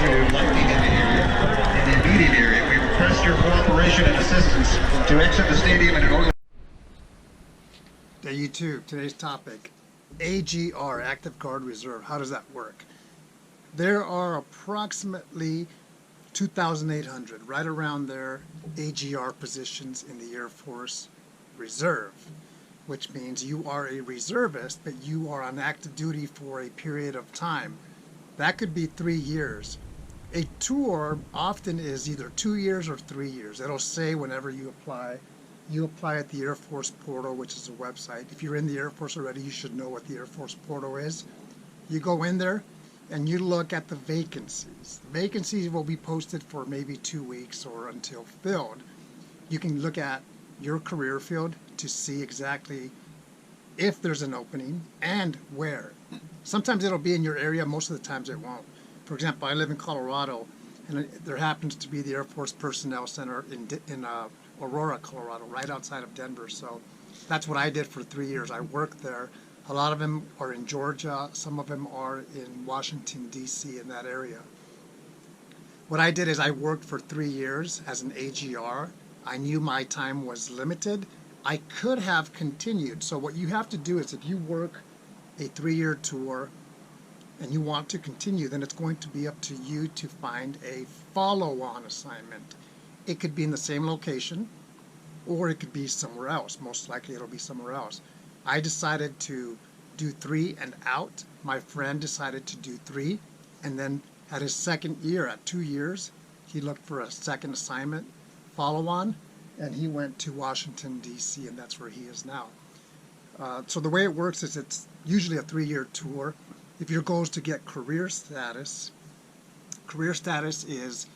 to lightning in the area, in the immediate area. We request your cooperation and assistance to exit the stadium in an orderly. Day YouTube, today's topic, AGR, Active Guard Reserve. How does that work? There are approximately 2,800, right around there, AGR positions in the Air Force Reserve, which means you are a reservist, but you are on active duty for a period of time. That could be 3 years. A tour often is either 2 years or 3 years. It'll say whenever you apply at the Air Force portal, which is a website. If you're in the Air Force already, you should know what the Air Force portal is. You go in there and you look at the vacancies. The vacancies will be posted for maybe 2 weeks or until filled. You can look at your career field to see exactly if there's an opening and where. Sometimes it'll be in your area, most of the times it won't. For example, I live in Colorado, and there happens to be the Air Force Personnel Center in Aurora, Colorado, right outside of Denver. So that's what I did for 3 years. I worked there. A lot of them are in Georgia. Some of them are in Washington, D.C., in that area. What I did is I worked for 3 years as an AGR. I knew my time was limited. I could have continued. So what you have to do is if you work a 3-year tour and you want to continue, then it's going to be up to you to find a follow-on assignment. It could be in the same location, or it could be somewhere else. Most likely it'll be somewhere else. I decided to do 3 and out. My friend decided to do 3, and then at his second year, at 2 years, he looked for a second assignment, follow-on, and he went to Washington, D.C., and that's where he is now. So the way it works is it's usually a 3-year tour. If your goal is to get career status is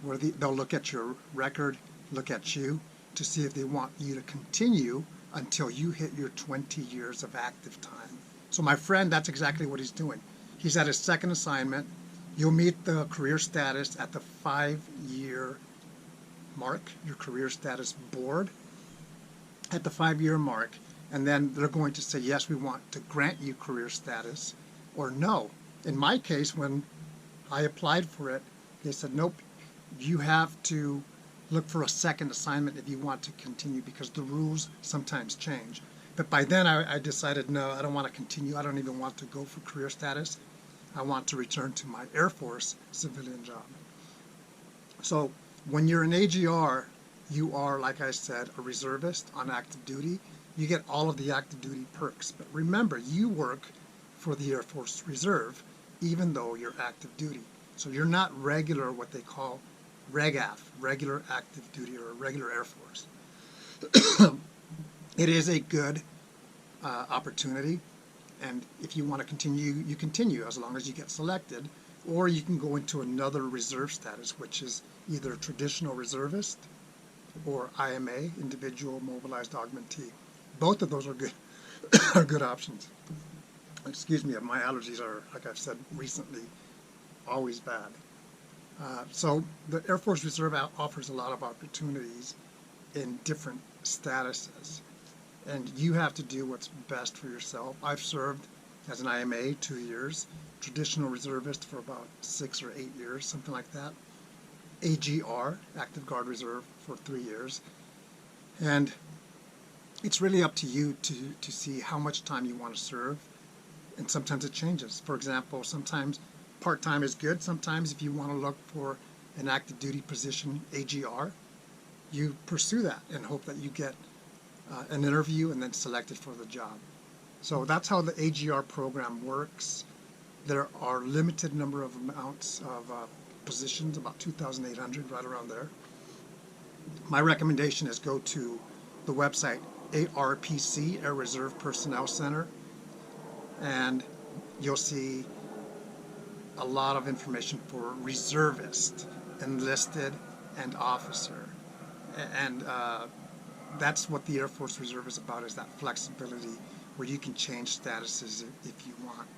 where they'll look at your record, look at you to see if they want you to continue until you hit your 20 years of active time. So my friend, that's exactly what he's doing. He's at his second assignment. You'll meet the career status at the 5-year mark, your career status board at the 5-year mark, and then they're going to say, yes, we want to grant you career status, or no. In my case, when I applied for it, they said, nope, you have to look for a second assignment if you want to continue, because the rules sometimes change. But by then I decided, no, I don't want to continue. I don't even want to go for career status. I want to return to my Air Force civilian job. So when you're an AGR, you are, like I said, a reservist on active duty. You get all of the active duty perks. But remember, you work for the Air Force Reserve, even though you're active duty. So you're not regular, what they call RegAF, regular active duty, or regular Air Force. It is a good opportunity, and if you want to continue, you continue as long as you get selected, or you can go into another reserve status, which is either traditional reservist or IMA, individual mobilized augmentee. Both of those are good are good options. Excuse me, my allergies are, like I've said recently, always bad. So the Air Force Reserve offers a lot of opportunities in different statuses, and you have to do what's best for yourself. I've served as an IMA 2 years, traditional reservist for about 6 or 8 years, something like that. AGR, Active Guard Reserve, for 3 years. And it's really up to you to see how much time you want to serve, and sometimes it changes. For example, sometimes part-time is good. Sometimes if you want to look for an active duty position, AGR, you pursue that and hope that you get an interview and then selected for the job. So that's how the AGR program works. There are limited number of amounts of positions, about 2,800, right around there. My recommendation is go to the website ARPC, Air Reserve Personnel Center, and you'll see a lot of information for reservist, enlisted, and officer. And that's what the Air Force Reserve is about, is that flexibility where you can change statuses if you want.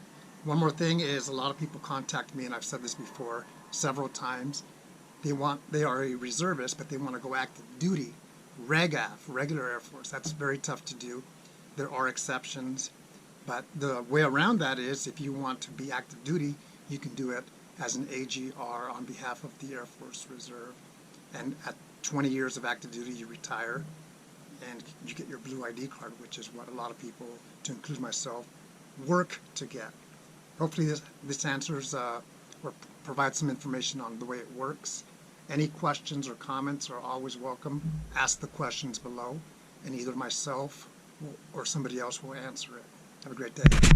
One more thing is, a lot of people contact me, and I've said this before several times, they are a reservist, but they want to go active duty, RegAF, regular Air Force. That's very tough to do. There are exceptions, but the way around that is, if you want to be active duty, you can do it as an AGR on behalf of the Air Force Reserve. And at 20 years of active duty, you retire and you get your blue ID card, which is what a lot of people, to include myself, work to get. Hopefully this answers or provides some information on the way it works. Any questions or comments are always welcome. Ask the questions below, and either myself or somebody else will answer it. Have a great day.